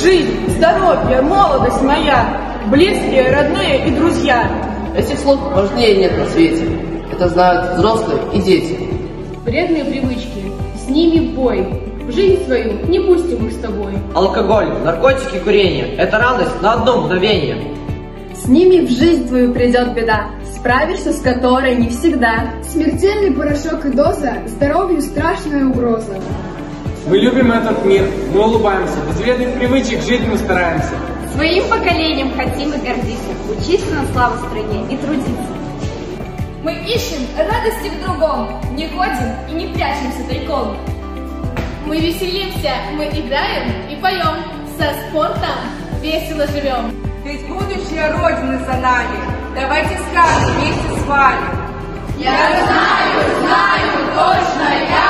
Жизнь, здоровье, молодость моя, близкие, родные и друзья. Этих слов важнее нет на свете. Это знают взрослые и дети. Вредные привычки, с ними бой. В жизнь свою не пустим их с тобой. Алкоголь, наркотики, курение – это радость на одно мгновение. С ними в жизнь твою придет беда, справишься с которой не всегда. Смертельный порошок и доза, здоровью страшная угроза. Мы любим этот мир, мы улыбаемся, без вредных привычек жить мы стараемся. Своим поколением хотим и гордиться, учиться на славу стране и трудиться. Мы ищем радости в другом, не ходим и не прячемся тайком. Мы веселимся, мы играем и поем, со спортом весело живем. Ведь будущее Родины за нами, давайте скажем вместе с вами. Я знаю, точно я.